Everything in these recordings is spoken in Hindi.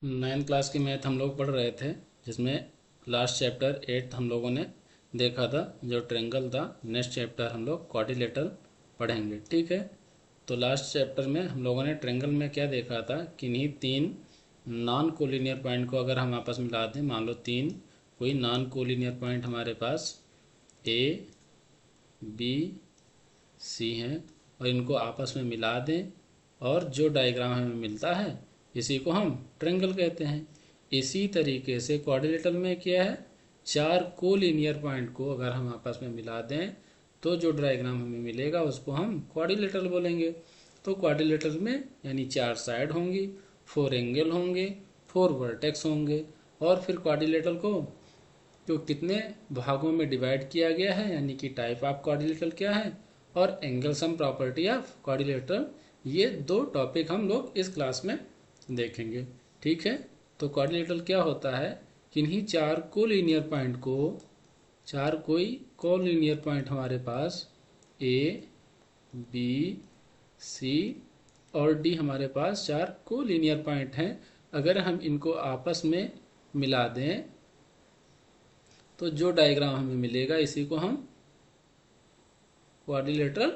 9th क्लास की मैथ हम लोग पढ़ रहे थे, जिसमें लास्ट चैप्टर 8 हम लोगों ने देखा था जो ट्रेंगल था। नेक्स्ट चैप्टर हम लोग क्वाड्रिलेटरल पढ़ेंगे, ठीक है। तो लास्ट चैप्टर में हम लोगों ने ट्रेंगल में क्या देखा था, किन्हीं तीन नॉन कोलिनियर पॉइंट को अगर हम आपस में मिला दें, मान लो तीन कोई नॉन कोलिनियर पॉइंट हमारे पास ए बी सी हैं, और इनको आपस में मिला दें और जो डायग्राम हमें मिलता है इसी को हम ट्रेंगल कहते हैं। इसी तरीके से क्वाड्रिलेटरल में क्या है, चार कोलिनियर पॉइंट को अगर हम आपस में मिला दें तो जो डायग्राम हमें मिलेगा उसको हम क्वाड्रिलेटरल बोलेंगे। तो क्वाड्रिलेटरल में यानी चार साइड होंगी, फोर एंगल होंगे, फोर वर्टेक्स होंगे, और फिर क्वाड्रिलेटरल को जो कितने भागों में डिवाइड किया गया है, यानी कि टाइप ऑफ क्वाड्रिलेटरल क्या है, और angle sum property of quadrilateral, ये दो टॉपिक हम लोग इस क्लास में देखेंगे, ठीक है। तो क्वाड्रिलेटरल क्या होता है, किन्हीं चार कोलिनियर पॉइंट को, चार कोई कोलिनियर पॉइंट हमारे पास ए बी सी और डी, हमारे पास चार कोलिनियर पॉइंट हैं। अगर हम इनको आपस में मिला दें तो जो डायग्राम हमें मिलेगा इसी को हम क्वाड्रिलेटरल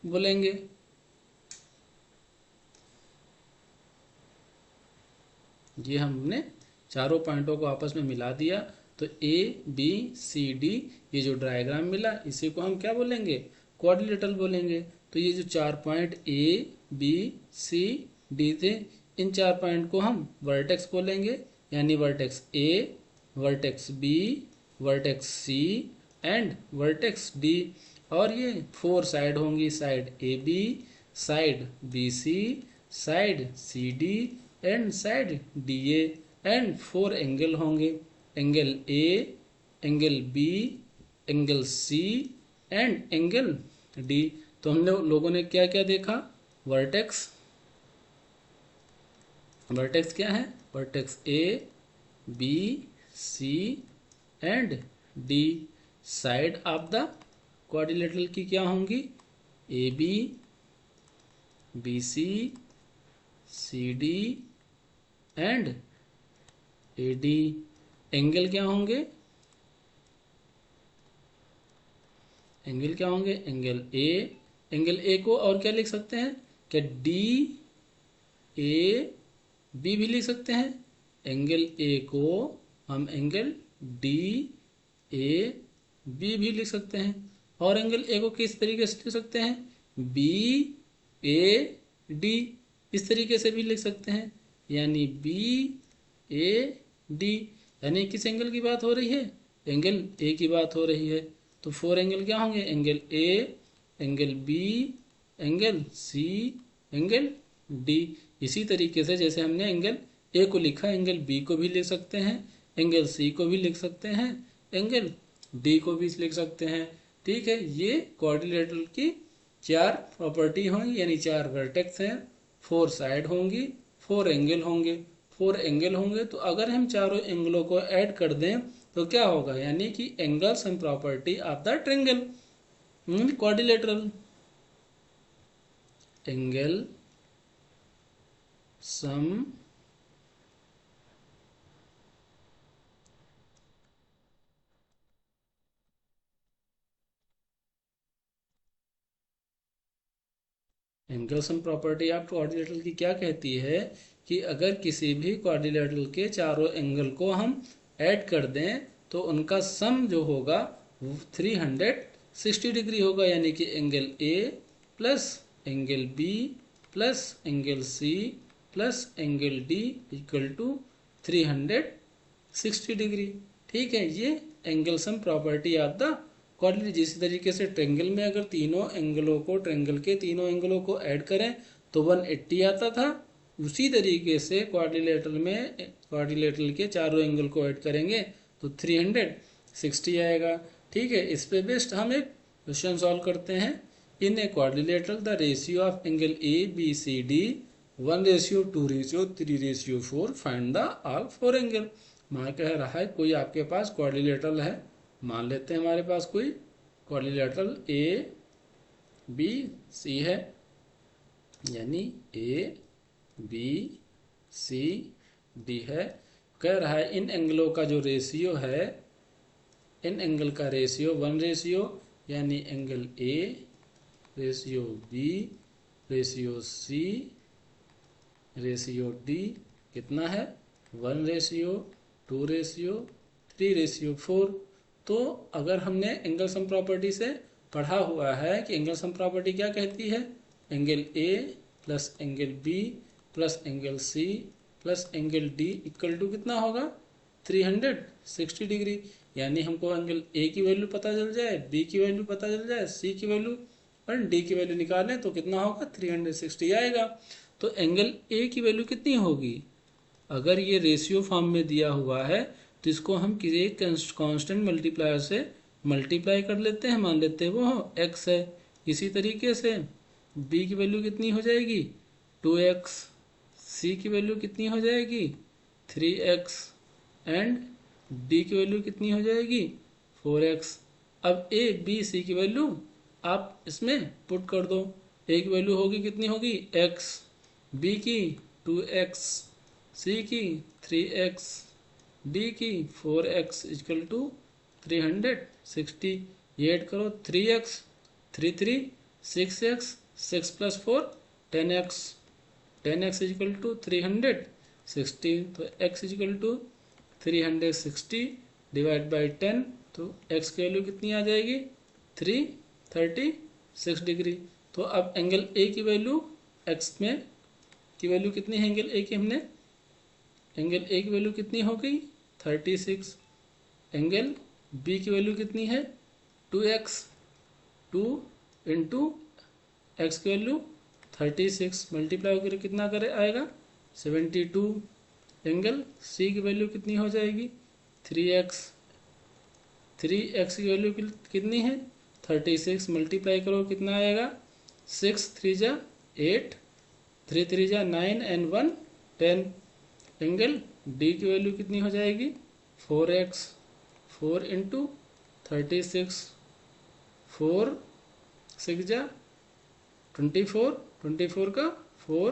बोलेंगे। ये हमने चारों पॉइंटों को आपस में मिला दिया तो ए बी सी डी, ये जो डायग्राम मिला इसी को हम क्या बोलेंगे, क्वाड्रिलेटरल बोलेंगे। तो ये जो चार point A B C D थे, इन चार पॉइंट को हम वर्टेक्स बोलेंगे, यानी vertex A, vertex B, vertex C and vertex D. और ये फोर साइड होंगी, side A B, side B C, side C D and side D A. And four angle होंगे, angle A, angle B, angle C and angle D. तो हमने लोगों ने क्या क्या देखा, वर्टेक्स, वर्टेक्स क्या है, vertex A B C and D. Side of the quadrilateral की क्या होंगी, A B C C D and A D. Angle क्या होंगे, एंगल क्या होंगे, एंगल ए, एंगल ए को और क्या लिख सकते हैं, क्या डी ए बी भी लिख सकते हैं। एंगल ए को हम एंगल डी ए बी भी लिख सकते हैं। और एंगल ए को किस तरीके से लिख सकते हैं, बी ए डी, इस तरीके से भी लिख सकते हैं, यानी बी ए डी। यानी किस एंगल की बात हो रही है, एंगल ए की बात हो रही है। तो फोर एंगल क्या होंगे, angle A, angle B, angle C, angle D. इसी तरीके से जैसे हमने एंगल ए को लिखा, एंगल बी को भी लिख सकते हैं, एंगल सी को भी लिख सकते हैं, एंगल डी को भी लिख सकते हैं, ठीक है। ये क्वाड्रिलेटरल की चार प्रॉपर्टी होंगी, यानी चार वर्टेक्स हैं, फोर साइड होंगी, फोर एंगल होंगे। फोर एंगल होंगे तो अगर हम चारों एंगलों को ऐड कर दें तो क्या होगा, यानी कि angle sum property of the triangle quadrilateral, angle sum angle sum property of quadrilateral की क्या कहती है कि अगर किसी भी क्वाड्रिलेटरल के चारों एंगल को हम ऐड कर दें तो उनका सम जो होगा वो 360 डिग्री होगा, यानी कि angle A plus angle B plus angle C plus angle D equal to 360 degree, ठीक है। ये angle sum property of the quadrilateral. जिस तरीके से ट्रेंगल में अगर तीनों एंगलों को, ट्रेंगल के तीनों एंगलों को ऐड करें तो 180 आता था, उसी तरीके से क्वाड्रिलेटरल में क्वाड्रिलेटरल के चारों एंगल को ऐड करेंगे तो 360 आएगा, ठीक है। इस पे बेस्ड हम एक क्वेश्चन सॉल्व करते हैं। In a quadrilateral the ratio of angle A B C D 1:2:3:4, find the all four angle. मैं कह रहा है कोई आपके पास क्वाड्रिलेटरल है, मान लेते हैं हमारे पास कोई क्वाड्रिलेटरल ए बी सी है, यानी ए बी सी डी है। कह रहा है इन एंगलों का जो रेशियो है, इन एंगल का रेशियो 1 यानी angle A ratio B ratio C ratio D कितना है 1:2:3:4। तो अगर हमने एंगल सम प्रॉपर्टी से पढ़ा हुआ है कि एंगल सम प्रॉपर्टी क्या कहती है, angle A plus angle B plus angle C plus angle D equal to कितना होगा 360 डिग्री। यानी हमको एंगल ए की वैल्यू पता चल जाए, बी की वैल्यू पता चल जाए, सी की वैल्यू और डी की वैल्यू निकालें तो कितना होगा 360 आएगा। तो एंगल ए की वैल्यू कितनी होगी, अगर ये रेशियो फॉर्म में दिया हुआ है तो इसको हम किसी एक कांस्टेंट मल्टीप्लायर से मल्टीप्लाई कर लेते हैं, मान लेते हैं वो एक्स है। इसी तरीके से बी की वैल्यू कितनी हो जाएगी 2x, सी की वैल्यू कितनी हो जाएगी 3x एंड डी की वैल्यू कितनी हो जाएगी 4x। अब ए बी सी की वैल्यू आप इसमें पुट कर दो। ए की वैल्यू होगी कितनी होगी x, बी की 2x, सी की 3x, डी की 4x इक्वल टू 360। ये ऐड करो 3x 3 3 6x 6 + 4 10x, 10x equal to 360। तो x equal to 360 divide by 10, तो x की वैल्यू कितनी आ जाएगी 336 डिग्री। तो अब एंगल ए की वैल्यू x में की वैल्यू कितनी है, एंगल ए की हमने एंगल ए की वैल्यू कितनी हो गई 36। एंगल बी की वैल्यू कितनी है 2x, 2 इंटू एक्स की वैल्यू 36 मल्टीप्लाई होकर कितना करे आएगा 72। एंगल सी की वैल्यू कितनी हो जाएगी 3x, 3x की वैल्यू कितनी है 36 मल्टीप्लाई करो कितना आएगा 6 3 जा 8, 3 3 जा 9 एंड 1 10। एंगल डी की वैल्यू कितनी हो जाएगी 4x, 4 इंटू 36, 4 6 जा 24, 24 का 4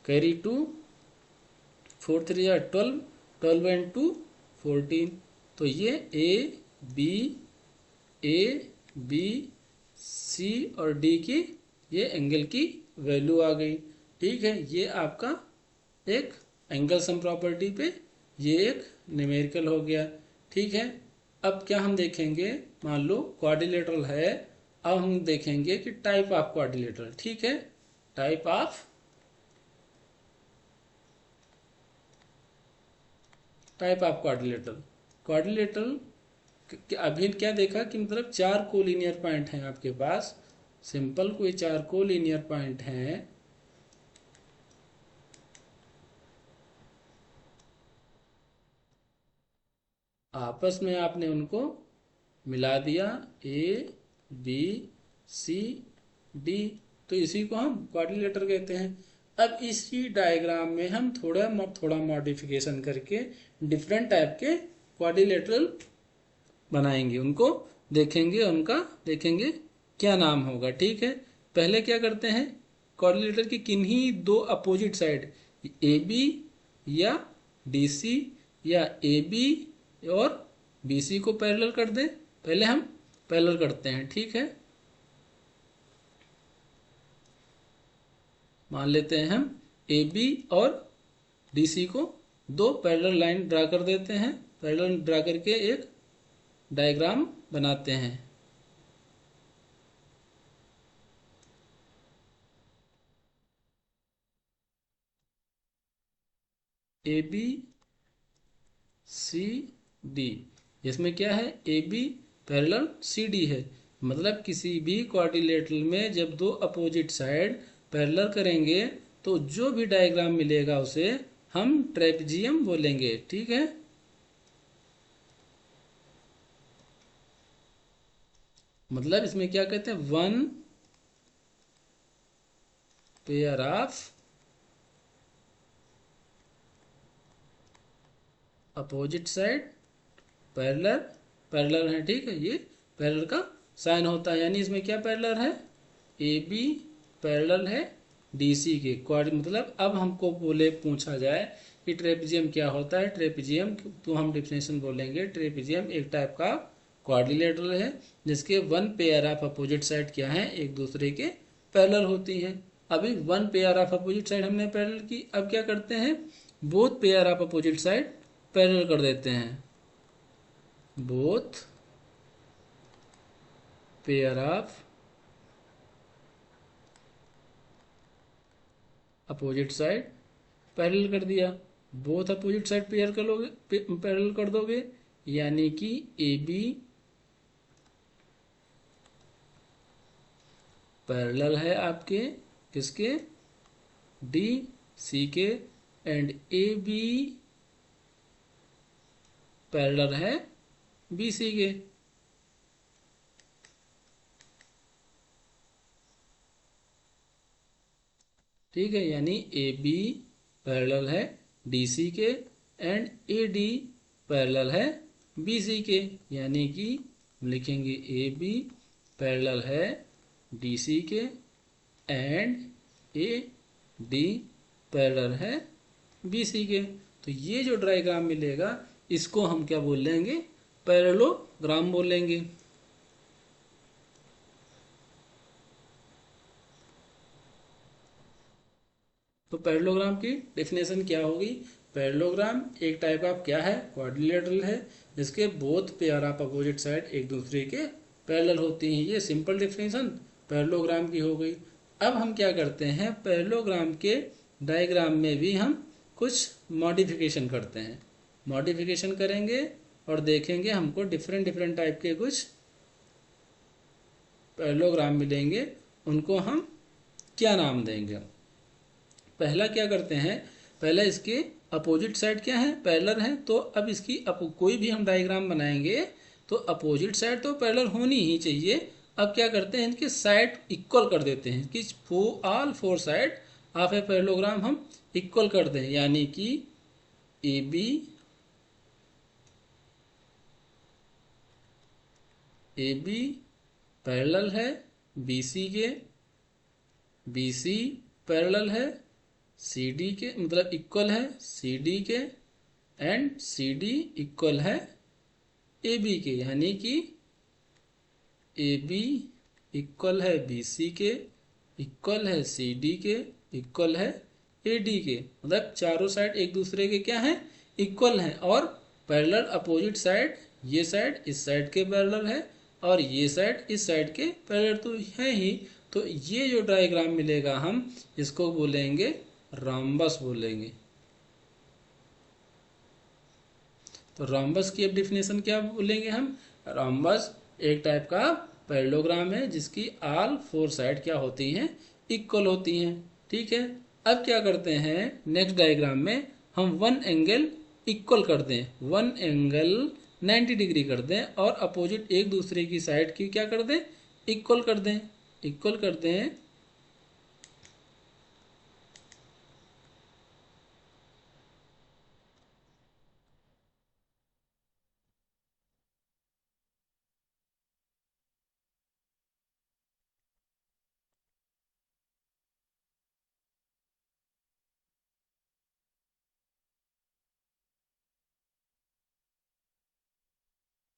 कैरी 2, 4 3 जा 12, 12 एंड 2 14। तो ये ए बी सी और डी की ये एंगल की वैल्यू आ गई। ठीक है, ये आपका एक एंगल सम प्रॉपर्टी पे ये एक न्यूमेरिकल हो गया। ठीक है, अब क्या हम देखेंगे, मान लो क्वाड्रिलेटरल है, अब हम देखेंगे कि टाइप ऑफ क्वाड्रिलेटरल। ठीक है, टाइप ऑफ क्वाड्रिलेटरल। क्वाड्रिलेटरल अभी क्या देखा कि मतलब 4 कोलिनियर पॉइंट हैं आपके पास, सिंपल कोई 4 कोलिनियर पॉइंट हैं, आपस में आपने उनको मिला दिया ए बी सी डी, तो इसी को हम क्वाड्रिलेटर कहते हैं। अब इसी डायग्राम में हम थोड़ा मॉडिफिकेशन करके डिफरेंट टाइप के क्वाड्रिलेटरल बनाएंगे, उनको देखेंगे, उनका देखेंगे क्या नाम होगा। ठीक है, पहले क्या करते हैं, क्वाड्रिलेटर की किन्हीं 2 अपोजिट साइड ए बी या डी सी या ए बी और बी सी को पैरेलल कर दें। पहले हम पैरेलल करते हैं। ठीक है, मान लेते हैं हम ए बी और डी सी को 2 पैरेलल लाइन ड्रा कर देते हैं, पैरेलल ड्रा करके एक डायग्राम बनाते हैं। ए बी सी डी, इसमें क्या है A B parallel C D है, मतलब किसी भी क्वाड्रिलेटरल में जब 2 अपोजिट साइड पैरेलल करेंगे तो जो भी डायग्राम मिलेगा उसे हम ट्रेपेजियम बोलेंगे। ठीक है, मतलब इसमें क्या कहते हैं 1 pair of opposite side parallel, parallel है। ठीक है, ये पैरेलल का साइन होता है, यानी इसमें क्या पैरेलल है ए बी पैरेलल है डीसी के मतलब अब हमको पूछा जाए कि ट्रेपेजियम क्या होता है। ट्रेपेजियम तो हम डिफिनेशन बोलेंगे, ट्रेपेजियम एक टाइप का क्वाड्रिलेटरल है जिसके one pair of opposite side क्या है, एक दूसरे के पैरेलल होती हैं। अभी one pair of opposite side हमने पैरेलल की, अब क्या करते हैं, both pair of opposite side parallel कर देते हैं। Both pair of opposite side parallel कर दिया। बोथ अपोजिट साइड पेयर कर लोगे, पैरेलल कर दोगे, यानी कि ए बी पैरेलल है आपके किसके, डी सी के, एंड ए बी पैरेलल है बी सी के। ठीक है, यानी ए बी पैरेलल है डी सी के एंड ए डी पैरेलल है बी सी के, यानी कि लिखेंगे ए बी पैरेलल है डी सी के एंड ए डी पैरेलल है बी सी के। तो ये जो डायग्राम मिलेगा इसको हम क्या बोल लेंगे, पैरेललोग्राम बोलेंगे। तो पैरेललोग्राम की डेफिनेशन क्या होगी, पैरेललोग्राम एक टाइप का क्या है, क्वाड्रिलेटरल है जिसके both pair of opposite side एक दूसरे के पैरेलल होती हैं। ये सिंपल डेफिनेशन पैरेललोग्राम की हो गई। अब हम क्या करते हैं, पैरेललोग्राम के डायग्राम में भी हम कुछ मॉडिफिकेशन करते हैं। मॉडिफिकेशन करेंगे और देखेंगे हमको डिफरेंट डिफरेंट टाइप के कुछ पैरेललोग्राम मिलेंगे, उनको हम क्या नाम देंगे। पहला क्या करते हैं, पहला इसके अपोजिट साइड क्या है, पैरेलल है। तो अब इसकी कोई भी हम डायग्राम बनाएंगे तो अपोजिट साइड तो पैरेलल होनी ही चाहिए। अब क्या करते हैं, इनके साइड इक्वल कर देते हैं कि all four side of a parallelogram हम इक्वल कर दें, यानी कि ए बी पैरेलल है बी सी के, बी सी पैरेलल है सी डी के, मतलब इक्वल है सी डी के, एंड सी डी इक्वल है ए बी के, यानी कि ए बी इक्वल है बी सी के, इक्वल है सी डी के, इक्वल है ए डी के। मतलब चारों साइड एक दूसरे के क्या है, इक्वल हैं। और पैरेलल अपोजिट साइड, ये साइड इस साइड के पैरेलल है और ये साइड इस साइड के पैरेलल तो है ही। तो ये जो डायग्राम मिलेगा हम इसको बोलेंगे रोम्बस बोलेंगे। तो रोम्बस की अब डिफिनेशन क्या बोलेंगे हम, रोम्बस एक टाइप का पैरेललोग्राम है जिसकी ऑल फोर साइड क्या होती हैं, इक्वल होती हैं। ठीक है, अब क्या करते हैं, नेक्स्ट डायग्राम में हम वन एंगल इक्वल कर दें, वन एंगल 90 डिग्री कर दें और अपोजिट एक दूसरे की साइड की क्या कर दें, इक्वल कर दें, इक्वल कर दें।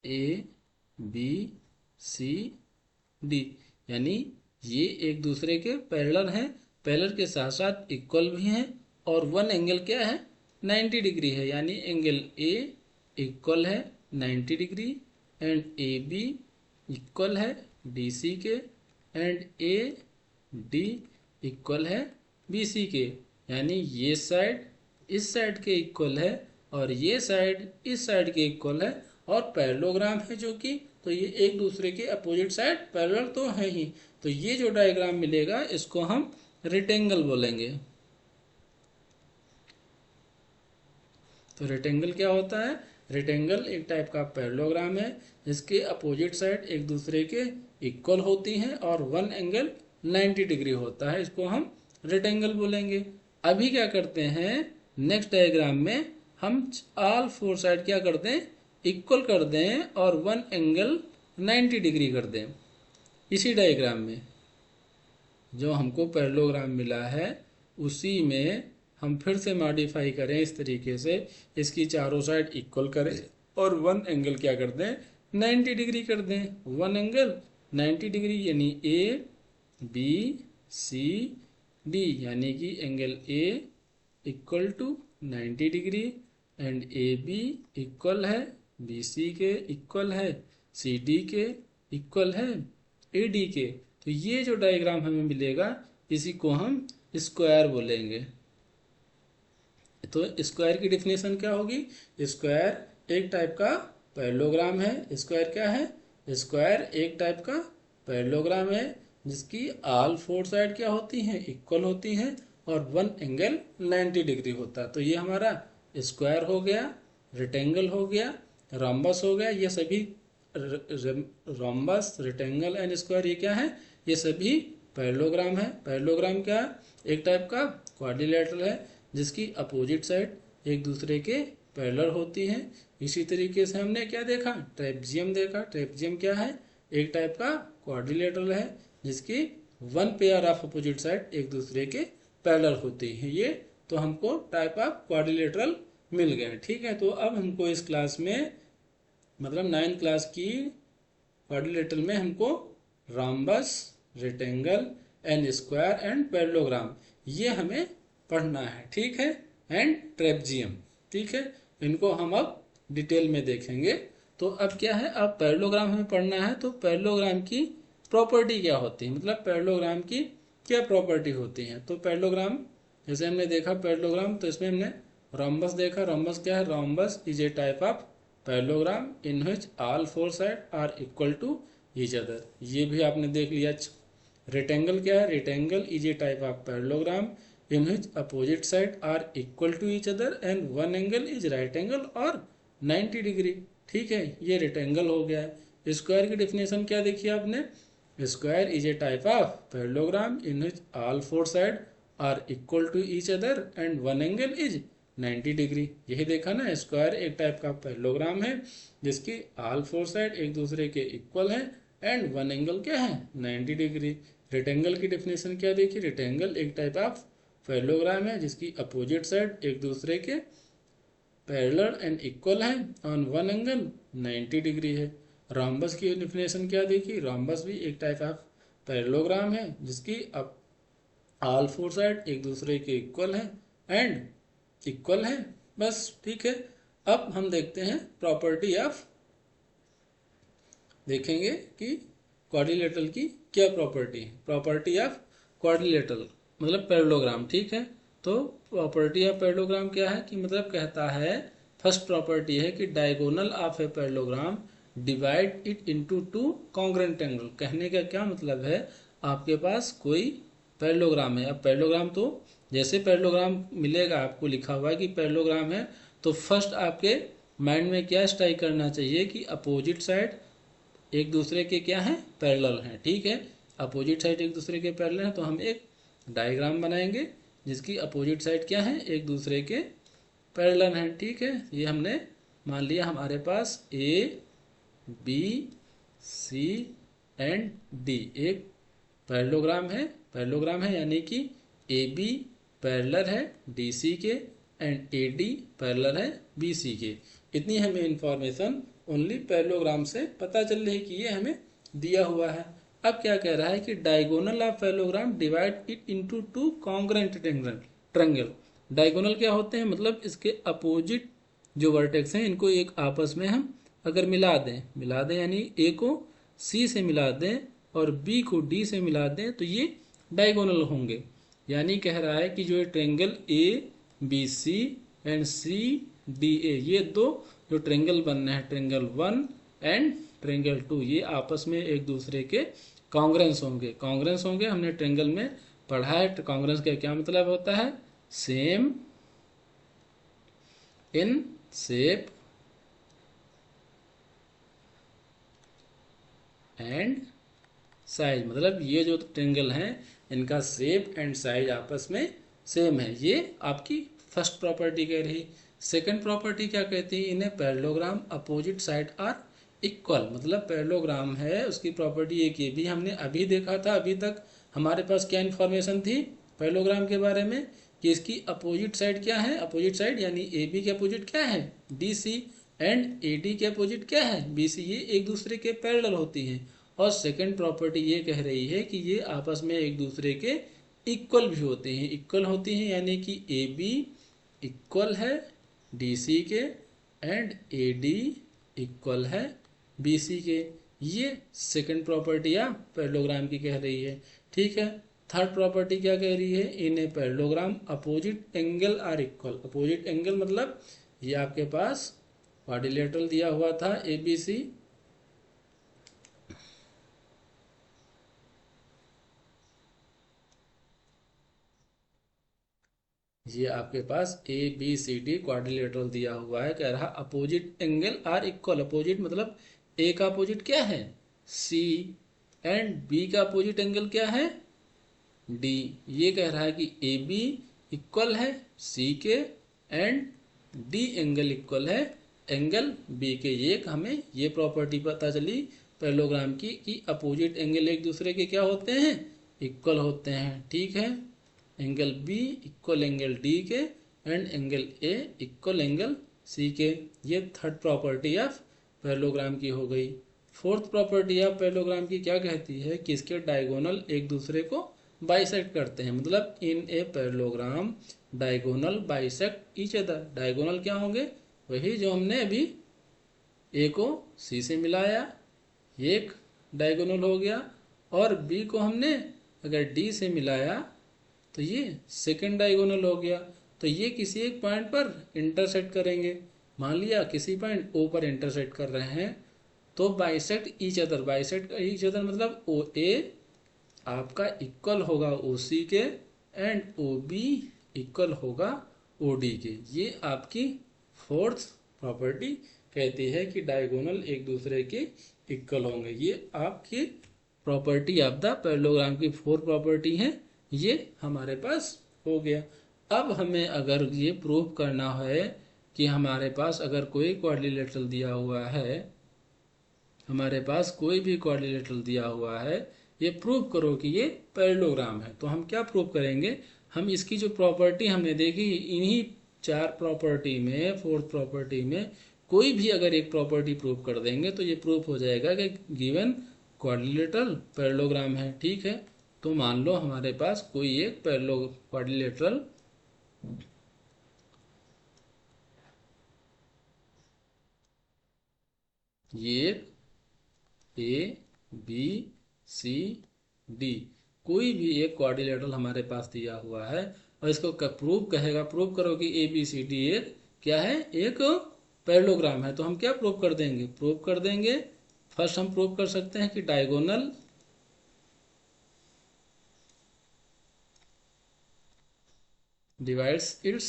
ए बी सी डी, यानी ये एक दूसरे के पैरेलल हैं, पैरेलल के साथ साथ इक्वल भी हैं और वन एंगल क्या है, 90 डिग्री है, यानी एंगल ए इक्वल है 90 degree and A B equal है डी सी के एंड ए डी इक्वल है बी सी के। यानी ये साइड इस साइड के इक्वल है और ये साइड इस साइड के इक्वल है और पैरेललोग्राम है जो कि, तो ये एक दूसरे के अपोजिट साइड पैरेलल तो है ही। तो ये जो डायग्राम मिलेगा इसको हम रेक्टेंगल बोलेंगे। तो रेक्टेंगल क्या होता है, रेक्टेंगल एक टाइप का पैरेललोग्राम है जिसके अपोजिट साइड एक दूसरे के इक्वल होती हैं और वन एंगल 90 डिग्री होता है, इसको हम रेक्टेंगल बोलेंगे। अभी क्या करते हैं, नेक्स्ट डायग्राम में हम ऑल फोर साइड क्या करते हैं, इक्वल कर दें और वन एंगल 90 डिग्री कर दें इसी डायग्राम में। जो हमको पैरेललोग्राम मिला है उसी में हम फिर से मॉडिफाई करें इस तरीके से, इसकी चारों साइड इक्वल करें और वन एंगल क्या कर दें, 90 डिग्री कर दें। वन एंगल 90 डिग्री यानी ए बी सी डी, यानी कि angle A equal to 90 degree and A B equal है बी सी के, इक्वल है सी डी के, इक्वल है ए डी के। तो ये जो डायग्राम हमें मिलेगा इसी को हम स्क्वायर बोलेंगे। तो स्क्वायर की डेफिनेशन क्या होगी, स्क्वायर एक टाइप का पैरेललोग्राम है। स्क्वायर क्या है, स्क्वायर एक टाइप का पैरेललोग्राम है जिसकी ऑल फोर साइड क्या होती हैं, इक्वल होती हैं और वन एंगल 90 डिग्री होता है। तो ये हमारा स्क्वायर हो गया, रेक्टेंगल हो गया, रोम्बस हो गया। ये सभी रोम्बस, रेक्टेंगल एंड स्क्वायर ये क्या है, ये सभी पैरेललोग्राम है। पैरेललोग्राम क्या है, एक टाइप का क्वाड्रिलेटरल है जिसकी अपोजिट साइड एक दूसरे के पैरेलल होती हैं। इसी तरीके से हमने क्या देखा, ट्रेपेजियम देखा। ट्रेपेजियम क्या है, एक टाइप का क्वाड्रिलेटरल है जिसकी one pair of opposite side एक दूसरे के पैरेलल होती हैं। ये तो हमको टाइप ऑफ क्वाड्रिलेटरल मिल गए, ठीक है। तो अब हमको इस क्लास में मतलब 9th क्लास की क्वाड्रिलेटरल में हमको rhombus, rectangle and square and parallelogram ये हमें पढ़ना है, ठीक है, एंड ट्रेपेजियम, ठीक है। इनको हम अब डिटेल में देखेंगे। तो अब क्या है, अब पैरेललोग्राम हमें पढ़ना है। तो पैरेललोग्राम की प्रॉपर्टी क्या होती है, मतलब पैरेललोग्राम की क्या प्रॉपर्टी होती है। तो पैरेललोग्राम जैसे हमने देखा पैरेललोग्राम, तो इसमें हमने रोम्बस देखा। रोम्बस क्या है, rhombus is a type of parallelogram in which all four side are equal to each other. ये भी आपने देख लिया। रेक्टेंगल क्या है, rectangle is a type of parallelogram in which opposite side are equal to each other and one angle is right angle और 90 डिग्री, ठीक है। ये रेक्टेंगल हो गया है। स्क्वायर की डेफिनेशन क्या देखी आपने, square is a type of parallelogram in which all four side are equal to each other and one angle is 90 degree. यही देखा ना, स्क्वायर एक टाइप का पैरेललोग्राम है जिसकी ऑल फोर साइड एक दूसरे के इक्वल है एंड वन एंगल क्या है, 90 डिग्री। रेक्टेंगल की डेफिनेशन क्या देखी, रेक्टेंगल एक टाइप ऑफ पैरेललोग्राम है जिसकी अपोजिट साइड एक दूसरे के पैरेलल एंड इक्वल है ऑन वन एंगल 90 डिग्री है। रोम्बस की डेफिनेशन क्या देखी, रोम्बस भी एक टाइप ऑफ पैरेललोग्राम है जिसकी ऑल फोर साइड एक दूसरे के इक्वल है एंड इक्वल है, बस, ठीक है। अब हम देखते हैं प्रॉपर्टी ऑफ, देखेंगे कि क्वाड्रिलेटरल की क्या प्रॉपर्टी है। प्रॉपर्टी ऑफ क्वाड्रिलेटरल मतलब पैरेललोग्राम, ठीक है। तो प्रॉपर्टी ऑफ पैरेललोग्राम क्या है कि मतलब कहता है, फर्स्ट प्रॉपर्टी है कि diagonal of a parallelogram divide it into two congruent angle. कहने का क्या मतलब है, आपके पास कोई पैरेललोग्राम है। अब पैरेललोग्राम तो जैसे पैरेललोग्राम मिलेगा आपको लिखा हुआ है कि पैरेललोग्राम है, तो फर्स्ट आपके माइंड में क्या स्ट्राइक करना चाहिए कि अपोजिट साइड एक दूसरे के क्या है, पैरेलल हैं, ठीक है। अपोजिट साइड एक दूसरे के पैरेलल हैं तो हम एक डायग्राम बनाएंगे जिसकी अपोजिट साइड क्या है, एक दूसरे के पैरेलल हैं, ठीक है। ये हमने मान लिया हमारे पास A B C and D एक पैरेललोग्राम है यानी कि ए बी पैरेलल है डी सी के एंड ए डी पैरेलल है बी सी के। इतनी हमें इंफॉर्मेशन ओनली पैरेललोग्राम से पता चल रही है कि ये हमें दिया हुआ है। अब क्या कह रहा है कि diagonal of parallelogram divide it into two congruent triangle. Diagonal क्या होते हैं, मतलब इसके अपोजिट जो वर्टेक्स हैं इनको एक आपस में हम अगर मिला दें यानी ए को सी से मिला दें और बी को डी से मिला दें तो ये डायगोनल होंगे। यानी कह रहा है कि जो triangle A B C and C D A, ये दो जो ट्रायंगल बन रहे हैं, ट्रायंगल 1 एंड ट्रायंगल 2, ये आपस में एक दूसरे के कॉन्ग्रुएंस होंगे। हमने ट्रायंगल में पढ़ा है कॉन्ग्रुएंस का क्या मतलब होता है, same in shape and size. मतलब ये जो ट्रायंगल हैं इनका शेप एंड साइज आपस में सेम है। ये आपकी फर्स्ट प्रॉपर्टी कह रही। सेकंड प्रॉपर्टी क्या कहती है, इन्हें parallelogram opposite side are equal. मतलब पैरेललोग्राम है उसकी प्रॉपर्टी एक ये भी हमने अभी देखा था, अभी तक हमारे पास क्या इन्फॉर्मेशन थी पैरेललोग्राम के बारे में कि इसकी अपोजिट साइड क्या है, अपोजिट साइड यानी ए बी के अपोजिट क्या है D C, and A D के अपोजिट क्या है बी सी, ये एक दूसरे के पैरेलल होती हैं। और सेकंड प्रॉपर्टी ये कह रही है कि ये आपस में एक दूसरे के इक्वल भी होते हैं, इक्वल होती हैं यानी कि ए बी इक्वल है डी सी के एंड ए डी इक्वल है बी सी के। ये सेकंड प्रॉपर्टी आप पैरेललोग्राम की कह रही है। ठीक है, थर्ड प्रॉपर्टी क्या कह रही है, in a parallelogram opposite angle are equal. Opposite angle मतलब ये आपके पास क्वाड्रिलेटरल दिया हुआ था ए बी सी, ये आपके पास A B C D quadrilateral दिया हुआ है, कह रहा opposite angle are equal. Opposite मतलब ए का अपोजिट क्या है सी एंड बी का अपोजिट एंगल क्या है डी। ये कह रहा है कि ए बी इक्वल है सी के एंड डी एंगल इक्वल है एंगल बी के। ये हमें ये प्रॉपर्टी पता चली पैरेललोग्राम की कि अपोजिट एंगल एक दूसरे के क्या होते हैं इक्वल होते हैं। ठीक है, angle B equal angle D के and angle A equal angle C के। ये थर्ड प्रॉपर्टी ऑफ पैरेललोग्राम की हो गई। फोर्थ प्रॉपर्टी ऑफ पैरेललोग्राम की क्या कहती है कि इसके डायगोनल एक दूसरे को बाइसेक्ट करते हैं, मतलब in a parallelogram diagonal bisect each other. Diagonal क्या होंगे, वही जो हमने अभी ए को सी से मिलाया, एक डायगोनल हो गया, और बी को हमने अगर डी से मिलाया तो ये सेकंड डायगोनल हो गया। तो ये किसी एक पॉइंट पर इंटरसेक्ट करेंगे, मान लिया किसी पॉइंट ओ पर इंटरसेक्ट कर रहे हैं तो bisect each other. Bisect each other मतलब ओ ए आपका इक्वल होगा ओ सी के एंड ओ बी इक्वल होगा ओ डी के। ये आपकी फोर्थ प्रॉपर्टी कहती है कि डायगोनल एक दूसरे के इक्वल होंगे। ये आपकी प्रॉपर्टी ऑफ द पैरेललोग्राम की फोर प्रॉपर्टी है, ये हमारे पास हो गया। अब हमें अगर ये प्रूव करना है कि हमारे पास अगर कोई क्वाड्रिलेटरल दिया हुआ है, हमारे पास कोई भी क्वाड्रिलेटरल दिया हुआ है, ये प्रूव करो कि ये पैरेललोग्राम है, तो हम क्या प्रूव करेंगे, हम इसकी जो प्रॉपर्टी हमने देखी इन्हीं चार प्रॉपर्टी में, फोर्थ प्रॉपर्टी में कोई भी अगर एक प्रॉपर्टी प्रूव कर देंगे तो ये प्रूव हो जाएगा कि गिवन क्वाड्रिलेटरल पैरेललोग्राम है। ठीक है, तो मान लो हमारे पास कोई एक क्वाड्रिलेटरल ये ए बी सी डी कोई भी एक क्वाड्रिलेटरल हमारे पास दिया हुआ है और इसको प्रूव कहेगा, प्रूव करो कि ए बी सी डी एक क्या है, एक पैरेललोग्राम है, तो हम क्या प्रूव कर देंगे, प्रूव कर देंगे फर्स्ट हम प्रूव कर सकते हैं कि diagonal divides its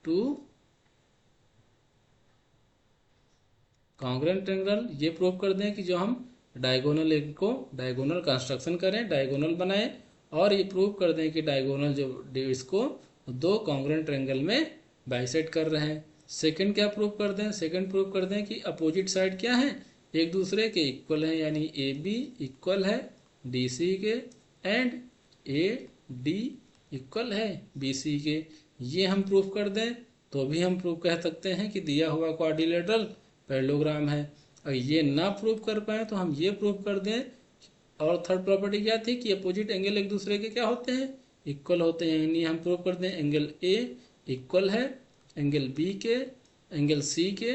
two congruent triangle. ये प्रूव कर दें कि जो हम डायगोनल एक को डायगोनल कंस्ट्रक्शन करें, डायगोनल बनाएं, और ये प्रूव कर दें कि डायगोनल जो इसको दो कॉन्ग्रुएंट ट्रायंगल में बाइसेक्ट कर रहे हैं। सेकंड क्या प्रूव कर दें, सेकंड प्रूव कर दें कि अपोजिट साइड क्या है, एक दूसरे के इक्वल है, यानी ए बी इक्वल है डी सी के एंड ए डी इक्वल है बी सी के। ये हम प्रूफ कर दें तो भी हम प्रूफ कह सकते हैं कि दिया हुआ क्वाड्रिलेटरल पैरेललोग्राम है। और ये ना प्रूफ कर पाए तो हम ये प्रूफ कर दें, और थर्ड प्रॉपर्टी क्या थी कि अपोजिट एंगल एक दूसरे के क्या होते हैं, इक्वल होते हैं, यानी हम प्रूफ कर दें एंगल ए इक्वल है एंगल बी के, एंगल सी के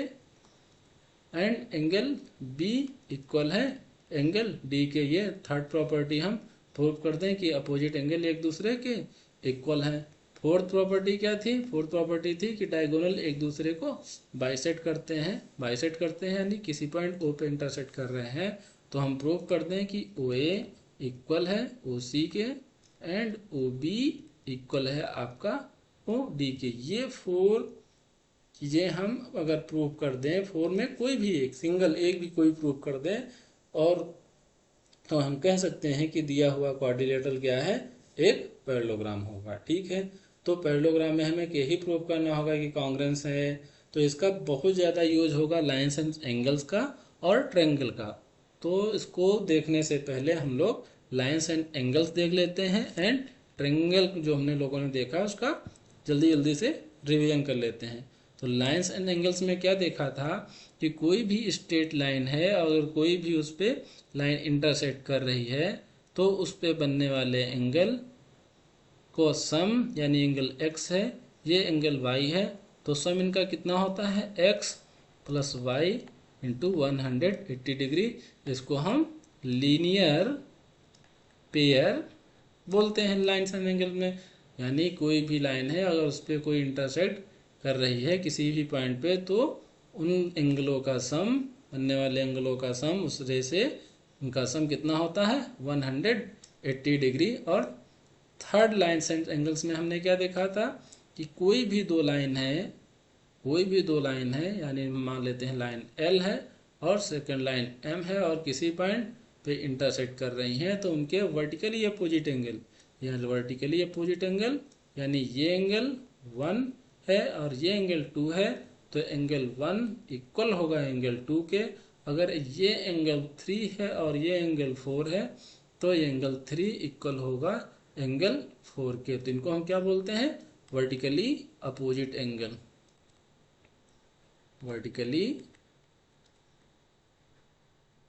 एंड एंगल बी इक्वल है एंगल डी के। ये थर्ड प्रॉपर्टी हम प्रूव कर दें कि अपोजिट एंगल एक दूसरे के इक्वल है। फोर्थ प्रॉपर्टी क्या थी, फोर्थ प्रॉपर्टी थी कि डायगोनल एक दूसरे को बाइसेक्ट करते हैं, बाइसेक्ट करते हैं यानी किसी पॉइंट ओ पे इंटरसेक्ट कर रहे हैं, तो हम प्रूव कर दें कि ओ ए इक्वल है ओ सी के एंड ओ बी इक्वल है आपका ओ डी के। ये फोर चीजें हम अगर प्रूव कर दें, फोर में कोई भी एक सिंगल एक भी कोई प्रूव कर दें, और तो हम कह सकते हैं कि दिया हुआ क्वाड्रिलेटरल क्या है, एक पैरेललोग्राम होगा। ठीक है, तो पैरेललोग्राम में हमें यही प्रूव करना होगा कि कॉन्ग्रुएंस है, तो इसका बहुत ज़्यादा यूज होगा लाइन्स एंड एंगल्स का और ट्रायंगल का। तो इसको देखने से पहले हम लोग लाइन्स एंड एंगल्स देख लेते हैं एंड ट्रायंगल जो हमने लोगों ने देखा उसका जल्दी जल्दी से रिवीजन कर लेते हैं। तो लाइन्स एंड एंगल्स में क्या देखा था कि कोई भी स्ट्रेट लाइन है, अगर कोई भी उस पर लाइन इंटरसेक्ट कर रही है तो उस पर बनने वाले एंगल को सम, यानी एंगल x है, ये एंगल y है, तो सम इनका कितना होता है x plus Y into 180 degree. इसको हम लीनियर पेयर बोलते हैं लाइन्स एंड एंगल में। यानी कोई भी लाइन है अगर उस पर कोई इंटरसेक्ट कर रही है किसी भी पॉइंट पे, तो उन एंगलों का सम, बनने वाले एंगलों का सम, उस रे से उनका सम कितना होता है 180 डिग्री। और थर्ड लाइन्स एंड एंगल्स में हमने क्या देखा था कि कोई भी दो लाइन है, यानी मान लेते हैं लाइन L है और सेकंड लाइन M है और किसी पॉइंट पे इंटरसेक्ट कर रही हैं, तो उनके वर्टिकली अपोजिट एंगल, यानी वर्टिकली अपोजिट एंगल, यानी ये एंगल 1 है और ये एंगल 2 है, तो एंगल 1 इक्वल होगा एंगल 2 के। अगर ये एंगल 3 है और ये एंगल 4 है, तो ये एंगल 3 इक्वल होगा एंगल 4 के। तो इनको हम क्या बोलते हैं, vertically opposite angle, vertically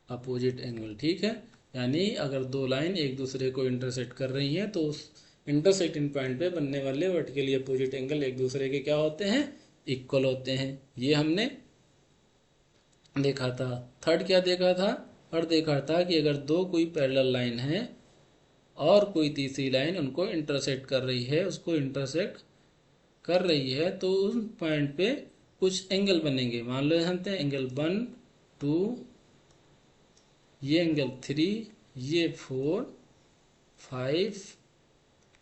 opposite angle. ठीक है, यानी अगर दो लाइन एक दूसरे को इंटरसेक्ट कर रही हैं तो उस इंटरसेक्टिंग पॉइंट पे बनने वाले वर्टिकली अपोजिट एंगल एक दूसरे के क्या होते हैं, इक्वल होते हैं। ये हमने देखा था। थर्ड क्या देखा था, और देखा था कि अगर दो कोई पैरेलल लाइन है और कोई तीसरी लाइन उनको इंटरसेक्ट कर रही है, उसको इंटरसेक्ट कर रही है, तो उस पॉइंट पे कुछ एंगल बनेंगे। मान लो जानते हैं एंगल 1 2, ये एंगल 3, ये 4 5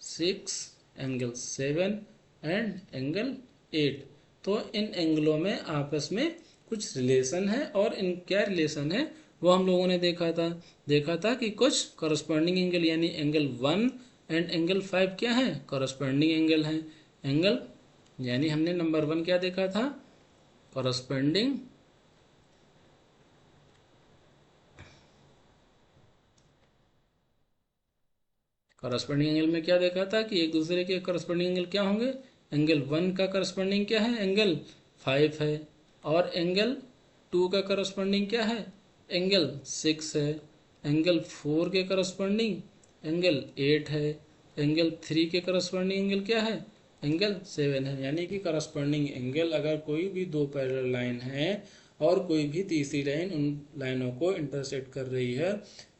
6, एंगल 7 एंड एंगल 8। तो इन एंगलों में आपस में कुछ रिलेशन है, और इन क्या रिलेशन है वो हम लोगों ने देखा था कि कुछ कॉरस्पॉन्डिंग एंगल, यानी एंगल 1 एंड एंगल 5 क्या है, कॉरस्पॉन्डिंग एंगल है। एंगल यानी हमने नंबर 1 क्या देखा था, कॉरस्पॉन्डिंग एंगल में क्या देखा था कि एक दूसरे के कॉरस्पॉन्डिंग एंगल क्या होंगे, एंगल 1 का कॉरस्पॉन्डिंग क्या है, एंगल 5 है, और एंगल 2 का कॉरस्पॉन्डिंग क्या है, एंगल 6 है, एंगल 4 के कॉरस्पॉन्डिंग एंगल 8 है, एंगल 3 के कॉरस्पॉन्डिंग एंगल क्या है, एंगल 7 है। यानी कि कॉरस्पॉन्डिंग एंगल, अगर कोई भी दो पैरेलल लाइन है और कोई भी तीसरी लाइन उन लाइनों को इंटरसेक्ट कर रही है,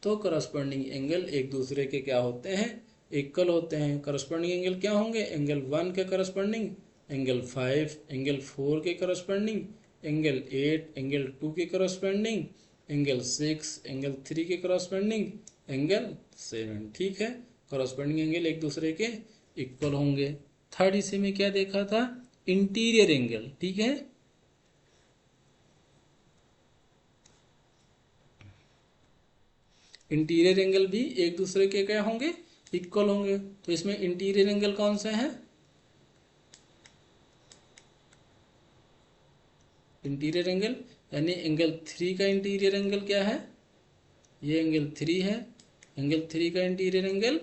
तो कॉरस्पॉन्डिंग एंगल एक दूसरे के क्या होते हैं, इक्वल होते हैं। कॉरस्पॉन्डिंग एंगल क्या होंगे, एंगल 1 के कॉरस्पॉन्डिंग एंगल 5, एंगल 4 के कॉरस्पॉन्डिंग एंगल 8, एंगल 2 के कॉरस्पॉन्डिंग एंगल 6, एंगल 3 के कॉरस्पॉन्डिंग एंगल 7। ठीक है, कॉरस्पॉन्डिंग एंगल एक दूसरे के इक्वल होंगे। थर्ड इसी में क्या देखा था, इंटीरियर एंगल। ठीक है, इंटीरियर एंगल भी एक दूसरे के क्या होंगे, इक्वल होंगे। तो इसमें इंटीरियर एंगल कौन से हैं, इंटीरियर एंगल यानी एंगल 3 का इंटीरियर एंगल क्या है, ये एंगल 3 है, एंगल 3 का इंटीरियर एंगल,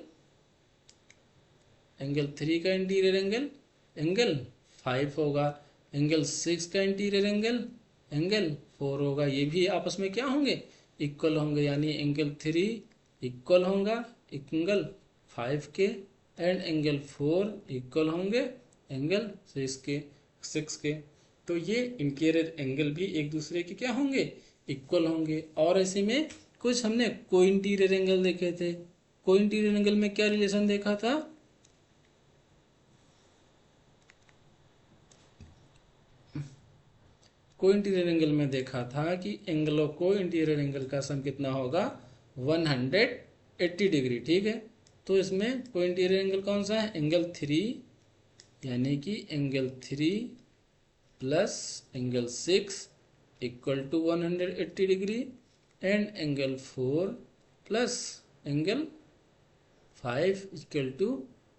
एंगल 3 का इंटीरियर एंगल एंगल 5 होगा, एंगल 6 का इंटीरियर एंगल एंगल 4 होगा। ये भी आपस में क्या होंगे, इक्वल होंगे। यानी एंगल 3 इक्वल होगा एंगल 5 के, एंड एंगल 4 इक्वल होंगे एंगल 6 के। तो ये इंटीरियर एंगल भी एक दूसरे के क्या होंगे, इक्वल होंगे। और ऐसे में कुछ हमने को इंटीरियर एंगल देखे थे। को इंटीरियर एंगल में क्या रिलेशन देखा था, को इंटीरियर एंगल में देखा था कि एंगलों को इंटीरियर एंगल का सम कितना होगा 180 डिग्री। ठीक है, तो इसमें को इंटीरियर एंगल कौन सा है, एंगल 3, यानी कि angle 3 plus angle 6 equal to 180 degree, and angle 4 plus angle 5 equal to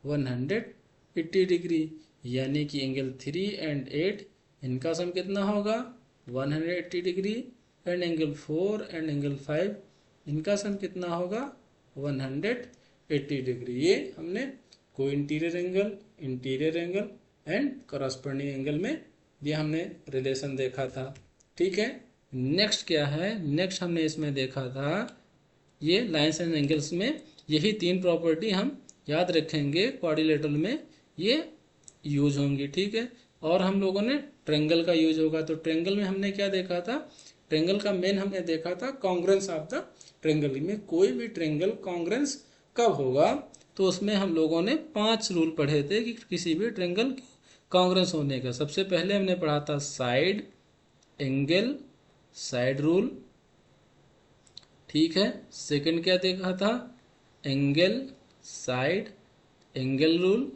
180 degree. यानी कि एंगल 3 एंड 8 इनका सम कितना होगा 180 degree, and angle 4 and angle 5 इनका सम कितना होगा 180 डिग्री। ये हमने को interior angle and corresponding angle में ये हमने रिलेशन देखा था। ठीक है, नेक्स्ट क्या है, नेक्स्ट हमने इसमें देखा था ये लाइन्स एंड एंगल्स में यही तीन प्रॉपर्टी हम याद रखेंगे क्वाड्रिलेटरल में ये यूज होंगी। ठीक है, और हम लोगों ने ट्रेंगल का यूज होगा। तो ट्रेंगल में हमने क्या देखा था, ट्रेंगल का मेन हमने देखा था कॉन्ग्रेंस ऑफ द ट्रेंगल में कोई भी ट्रेंगल कॉन्ग्रेंस कब होगा, तो उसमें हम लोगों ने 5 रूल पढ़े थे कि किसी भी ट्रेंगल कॉन्ग्रेंस होने का। सबसे पहले हमने पढ़ा था साइड एंगल साइड रूल। ठीक है, सेकंड क्या देखा था, एंगल साइड एंगल रूल।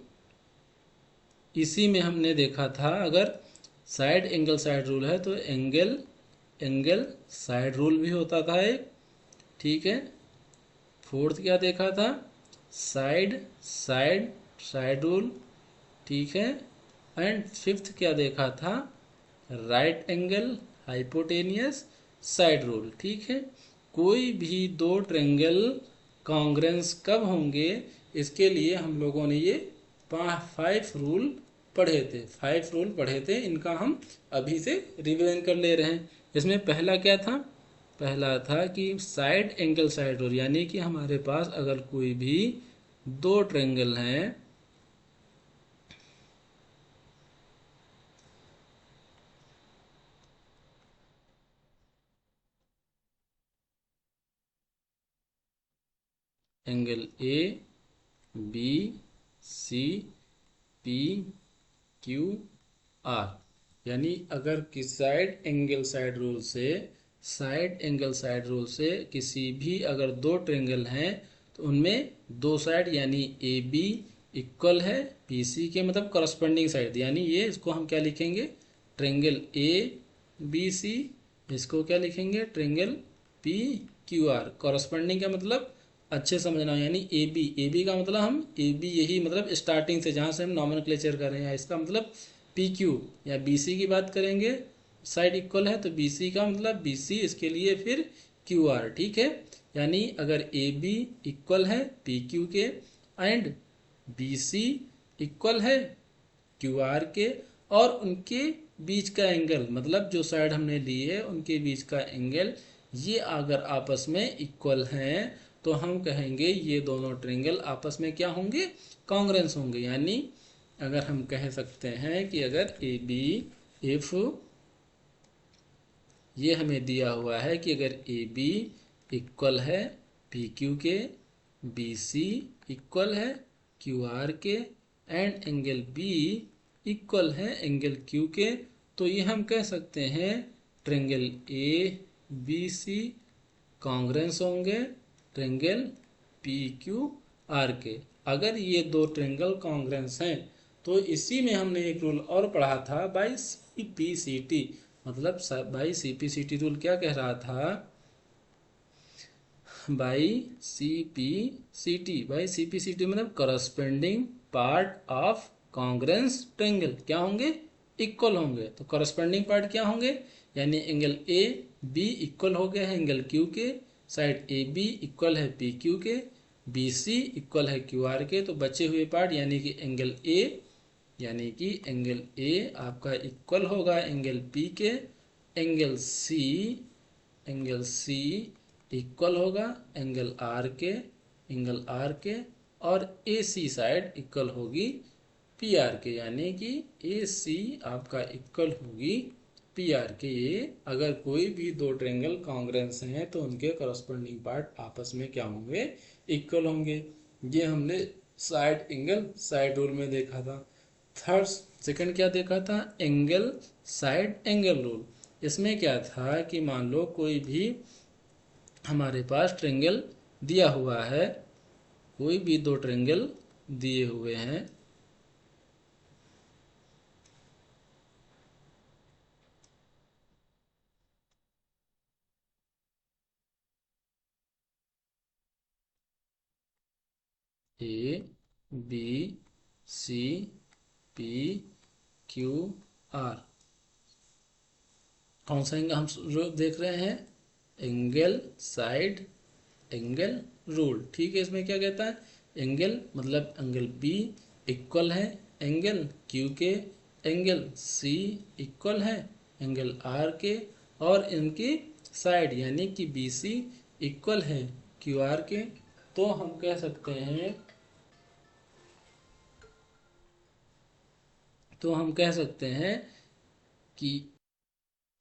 इसी में हमने देखा था अगर साइड एंगल साइड रूल है तो एंगल एंगल साइड रूल भी होता था एक। ठीक है, फोर्थ क्या देखा था, साइड साइड साइड रूल। ठीक है, एंड फिफ्थ क्या देखा था, right angle hypotenuse side rule. ठीक है, कोई भी दो ट्रेंगल कॉन्ग्रेंस कब होंगे, इसके लिए हम लोगों ने ये 5 रूल पढ़े थे, 5 रूल पढ़े थे। इनका हम अभी से रिवीजन कर ले रहे हैं। इसमें पहला क्या था, पहला था कि साइड एंगल साइड रूल, यानी कि हमारे पास अगर कोई भी दो ट्रेंगल हैं, angle A B C P Q R, यानी अगर किस साइड एंगल साइड रूल से किसी भी अगर दो ट्रेंगल हैं तो उनमें दो साइड यानी ए बी इक्वल है पी सी के, मतलब करस्पॉन्डिंग साइड, यानी ये इसको हम क्या लिखेंगे, ट्रेंगल ए बी सी, इसको क्या लिखेंगे, triangle P Q are. Corresponding का मतलब अच्छे समझना, यानी ए बी का मतलब हम ए बी यही मतलब स्टार्टिंग से जहाँ से हम नॉमेनक्लेचर कर रहे हैं, इसका मतलब पी क्यू या बी सी की बात करेंगे, साइड इक्वल है तो बी सी का मतलब बी सी, इसके लिए फिर क्यू आर। ठीक है, यानी अगर ए बी इक्वल है पी क्यू के एंड बी सी इक्वल है क्यू आर के, और उनके बीच का एंगल मतलब जो साइड हमने ली है उनके बीच का एंगल ये अगर आपस में इक्वल हैं तो हम कहेंगे ये दोनों ट्रेंगल आपस में क्या होंगे, कॉन्ग्रेंस होंगे। यानी अगर हम कह सकते हैं कि अगर ए बी इफ ये हमें दिया हुआ है कि अगर ए बी इक्वल है पी क्यू के, बी सी इक्वल है क्यू आर के एंड एंगल बी इक्वल है एंगल क्यू के, तो ये हम कह सकते हैं triangle A B C congruence होंगे ट्रेंगल पी क्यू आर के। अगर ये दो ट्रेंगल कॉन्ग्रेंस हैं तो इसी में हमने एक रूल और पढ़ा था by C P C T, मतलब by C P C T rule क्या कह रहा था, by C P C T, by C P C T मतलब corresponding part of congruence triangle क्या होंगे, इक्वल होंगे। तो करस्पेंडिंग पार्ट क्या होंगे, यानी एंगल ए बी इक्वल हो गया है एंगल क्यू के, साइड ए बी इक्वल है पी क्यू के, बी सी इक्वल है क्यू आर के, तो बचे हुए पार्ट यानी कि एंगल ए, यानी कि एंगल ए आपका इक्वल होगा एंगल पी के, एंगल सी इक्वल होगा एंगल आर के, और ए सी साइड इक्वल होगी पी आर के, यानी कि ए सी आपका इक्वल होगी पी आर के। ये अगर कोई भी दो ट्रेंगल कॉन्ग्रेंस हैं तो उनके करस्पॉन्डिंग पार्ट आपस में क्या होंगे, इक्वल होंगे। ये हमने साइड एंगल साइड रूल में देखा था। थर्ड सेकंड क्या देखा था, एंगल साइड एंगल रूल। इसमें क्या था कि मान लो कोई भी हमारे पास ट्रेंगल दिया हुआ है, कोई भी दो ट्रेंगल दिए हुए हैं, A B C P Q R. कौन सा एंगल हम देख रहे हैं, एंगल साइड एंगल रूल। ठीक है, इसमें क्या कहता है, एंगल मतलब एंगल बी इक्वल है एंगल क्यू के, एंगल सी इक्वल है एंगल आर के, और इनकी साइड यानी कि बी सी इक्वल है क्यू आर के। तो हम कह सकते हैं कि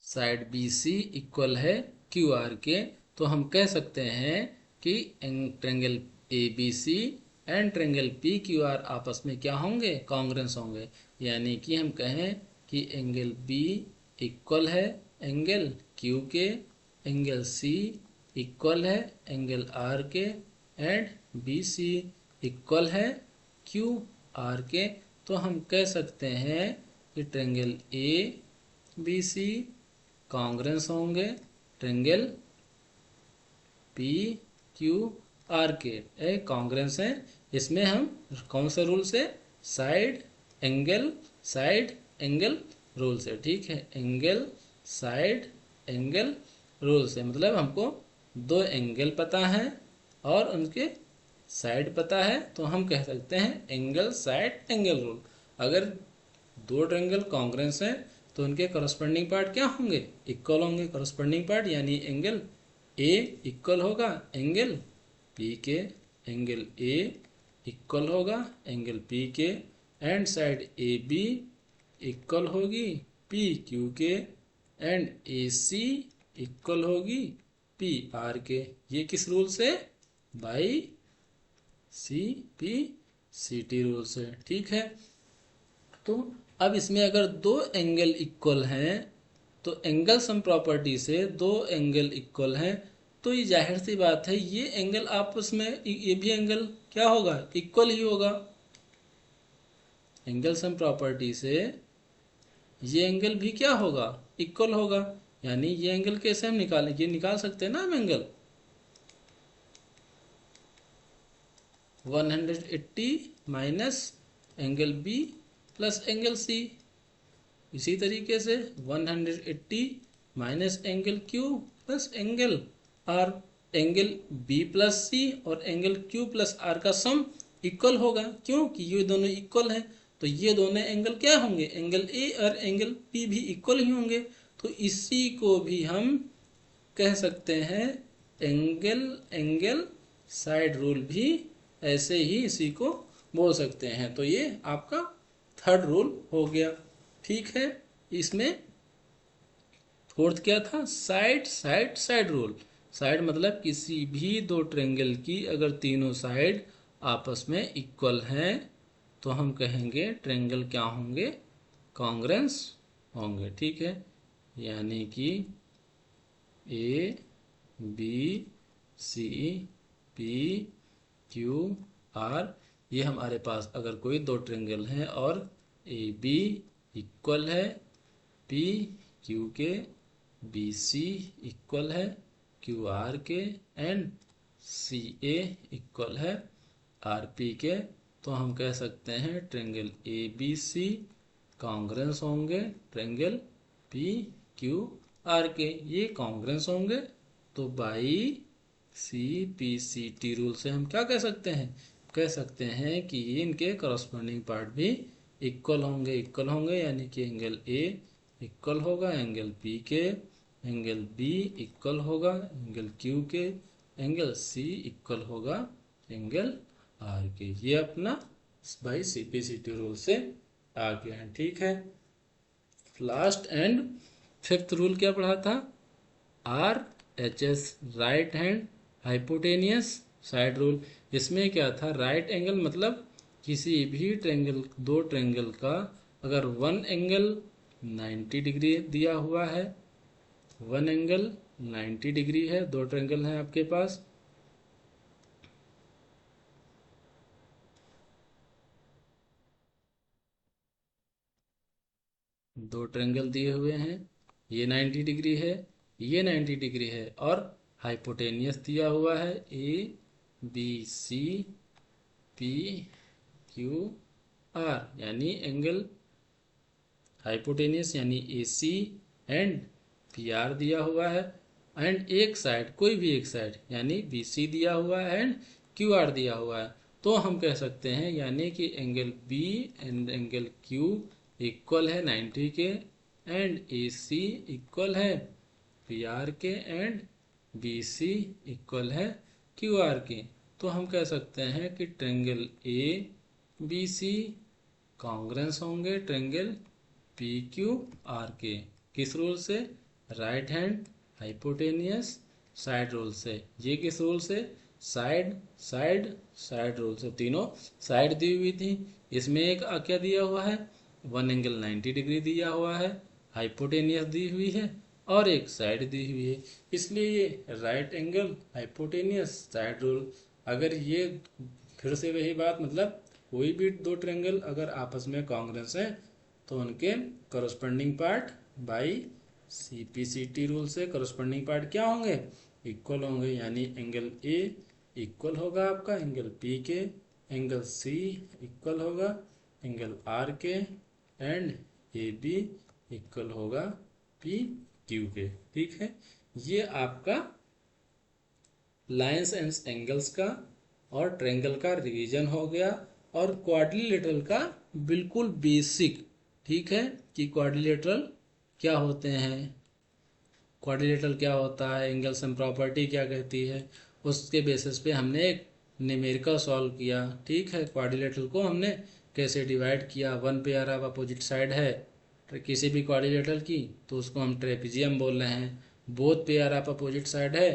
साइड बी सी इक्वल है क्यू आर के। तो हम कह सकते हैं कि triangle A B C and triangle P Q R आपस में क्या होंगे, कॉन्ग्रेंस होंगे। यानी कि हम कहें कि एंगल बी इक्वल है एंगल क्यू के, एंगल सी इक्वल है एंगल आर के, एंड बी सी इक्वल है क्यू आर के। तो हम कह सकते हैं कि triangle A B C congruence होंगे ट्रेंगल पी क्यू आर के, कॉन्ग्रेंस है। इसमें हम कौन सा रूल से, साइड एंगल रूल से। ठीक है, एंगल साइड एंगल रूल से मतलब हमको दो एंगल पता है और उनके साइड पता है, तो हम कह सकते हैं एंगल साइड एंगल रूल। अगर दो ट्रायंगल कॉन्ग्रेंस हैं तो उनके करस्पॉन्डिंग पार्ट क्या होंगे, इक्वल होंगे। करस्पॉन्डिंग पार्ट यानी एंगल ए इक्वल होगा एंगल पी के, एंगल ए इक्वल होगा एंगल पी के, and side A B equal होगी पी क्यू के, एंड ए सी इक्वल होगी पी आर के। ये किस रूल से, by C P C T rule से। ठीक है, तो अब इसमें अगर दो एंगल इक्वल हैं तो एंगल सम प्रॉपर्टी से दो एंगल इक्वल हैं, तो ये जाहिर सी बात है ये एंगल आपस में, ये भी एंगल क्या होगा, इक्वल ही होगा। एंगल सम प्रॉपर्टी से ये एंगल भी क्या होगा, इक्वल होगा। यानी ये एंगल कैसे हम ये निकाल सकते हैं ना हम angle 180 minus angle B plus angle C. इसी तरीके से 180 minus angle Q plus angle R, angle B plus C और एंगल क्यू प्लस आर का सम इक्वल होगा, क्योंकि ये दोनों इक्वल हैं। तो ये दोनों एंगल क्या होंगे, एंगल ए और एंगल पी भी इक्वल ही होंगे। तो इसी को भी हम कह सकते हैं एंगल साइड रूल भी, ऐसे ही इसी को बोल सकते हैं। तो ये आपका थर्ड रूल हो गया। ठीक है, इसमें फोर्थ क्या था, साइड रूल। साइड मतलब किसी भी दो ट्रायंगल की अगर तीनों साइड आपस में इक्वल हैं तो हम कहेंगे ट्रायंगल क्या होंगे, कॉन्ग्रेंस होंगे। ठीक है, यानी कि A B C P Q R, ये हमारे पास अगर कोई दो ट्रायंगल हैं और ए बी इक्वल है पी क्यू के, बी सी इक्वल है क्यू आर के, एंड सी ए इक्वल है आर पी के, तो हम कह सकते हैं triangle A B C congruence होंगे ट्रायंगल पी क्यू आर के, ये कॉन्ग्रेंस होंगे। तो by C P C T rule से हम क्या कह सकते हैं, कह सकते हैं कि इनके करस्पॉन्डिंग पार्ट भी इक्वल होंगे यानी कि एंगल ए इक्वल होगा एंगल पी के, एंगल बी इक्वल होगा एंगल क्यू के, एंगल सी इक्वल होगा एंगल आर के। ये अपना by C P C T rule से आ गया है। ठीक है, लास्ट एंड फिफ्थ रूल क्या पढ़ा था, R H S right hand hypotenuse side rule. इसमें क्या था, राइट एंगल मतलब किसी भी ट्रायंगल, दो ट्रायंगल का अगर वन एंगल 90 डिग्री दिया हुआ है, वन एंगल 90 डिग्री है, दो ट्रायंगल हैं आपके पास, दो ट्रायंगल दिए हुए हैं, ये 90 डिग्री है, ये 90 डिग्री है, और हाइपोटेनियस दिया हुआ है A B C P Q R, यानी एंगल हाइपोटेनियस यानी A C and P R दिया हुआ है। एंड एक साइड, कोई भी एक साइड, यानी बी सी दिया हुआ है एंड क्यू आर दिया हुआ है, तो हम कह सकते हैं यानी कि angle B and angle Q equal है 90 के एंड ए सी इक्वल है पी आर के एंड बी सी इक्वल है क्यू आर के। तो हम कह सकते हैं कि triangle A B C congruence होंगे ट्रेंगल पी क्यू आर के। किस रूल से? Right hand hypotenuse side rule से। ये किस रूल से? साइड साइड साइड रूल से। तीनों साइड दी हुई थी, इसमें एक क्या दिया हुआ है, 1 एंगल 90 डिग्री दिया हुआ है, हाइपोटेनियस दी हुई है और एक साइड दी हुई है, इसलिए ये right angle hypotenuse side rule. अगर ये फिर से वही बात, मतलब कोई भी दो ट्रेंगल अगर आपस में कॉन्ग्रेंस है तो उनके corresponding part by CPCT rule से करस्पॉन्डिंग पार्ट क्या होंगे, इक्वल होंगे। यानी एंगल ए इक्वल होगा आपका एंगल पी के, एंगल सी इक्वल होगा एंगल आर के एंड ए बी इक्वल होगा पी क्यू के। ठीक है, ये आपका लाइंस एंड एंगल्स का और ट्रेंगल का रिवीजन हो गया और क्वाड्रिलेटरल का बिल्कुल बेसिक। ठीक है, कि क्वाड्रिलेटरल क्या होते हैं, क्वाड्रिलेटरल क्या होता है, एंगल्स एंड प्रॉपर्टी क्या कहती है, उसके बेसिस पे हमने एक न्यूमेरिकल सॉल्व किया। ठीक है, क्वाड्रिलेटरल को हमने कैसे डिवाइड किया, one pair of opposite side है किसी भी क्वाड्रिलेटरल की तो उसको हम ट्रेपेजियम बोल रहे हैं, both pair of opposite side है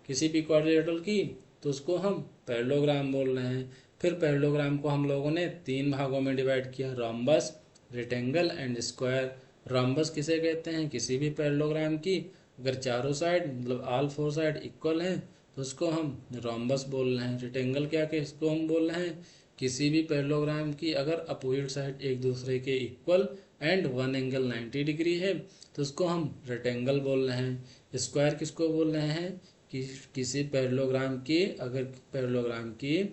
किसी भी क्वाड्रिलेटरल की तो उसको हम पैरेललोग्राम बोल रहे हैं। फिर पैरेललोग्राम को हम लोगों ने 3 भागों में डिवाइड किया, rhombus, rectangle and square. Rhombus किसे कहते हैं, किसी भी पैरेललोग्राम की अगर चारों साइड मतलब ऑल 4 साइड इक्वल हैं तो उसको हम रोम्बस बोल रहे हैं। रेक्टेंगल क्या के इसको हम बोल रहे हैं, किसी भी पैरेललोग्राम की अगर अपोजिट साइड एक दूसरे के इक्वल एंड 1 एंगल 90 डिग्री है तो उसको हम रेक्टेंगल बोल रहे हैं। स्क्वायर किसको बोल रहे हैं, कि किसी पैरेललोग्राम की अगर पैरेललोग्राम की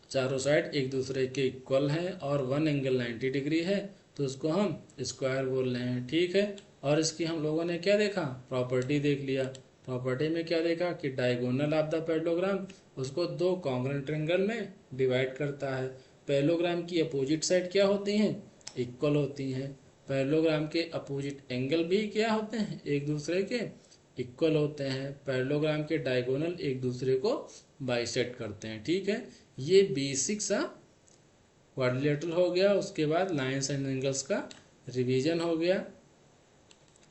चारों साइड एक दूसरे के इक्वल हैं और 1 एंगल 90 डिग्री है तो उसको हम स्क्वायर बोल रहे हैं। ठीक है, और इसकी हम लोगों ने क्या देखा, प्रॉपर्टी देख लिया। प्रॉपर्टी में क्या देखा कि डायगोनल ऑफ द पैरेललोग्राम उसको 2 कॉन्ग्रुएंट ट्रायंगल में डिवाइड करता है। पैरेललोग्राम की अपोजिट साइड क्या होती हैं, इक्वल होती हैं। पैरेललोग्राम के अपोजिट एंगल भी क्या होते हैं, एक दूसरे के इक्वल होते हैं। पैरेललोग्राम के डायगोनल एक दूसरे को बाइसेक्ट करते हैं। ठीक है, ये बेसिक सा क्वाड्रिलेटरल हो गया। उसके बाद लाइंस एंड एंगल्स का रिवीजन हो गया।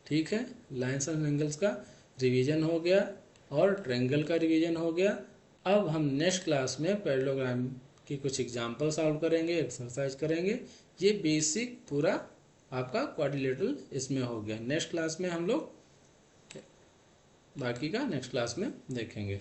ठीक है, लाइंस एंड एंगल्स का रिवीजन हो गया और ट्रायंगल का रिवीजन हो गया। अब हम नेक्स्ट क्लास में पैरेललोग्राम की कुछ एग्जांपल सॉल्व करेंगे, एक्सरसाइज करेंगे। ये बेसिक पूरा आपका क्वाड्रिलेटरल इसमें हो गया। नेक्स्ट क्लास में हम लोग बाकी का नेक्स्ट क्लास में देखेंगे।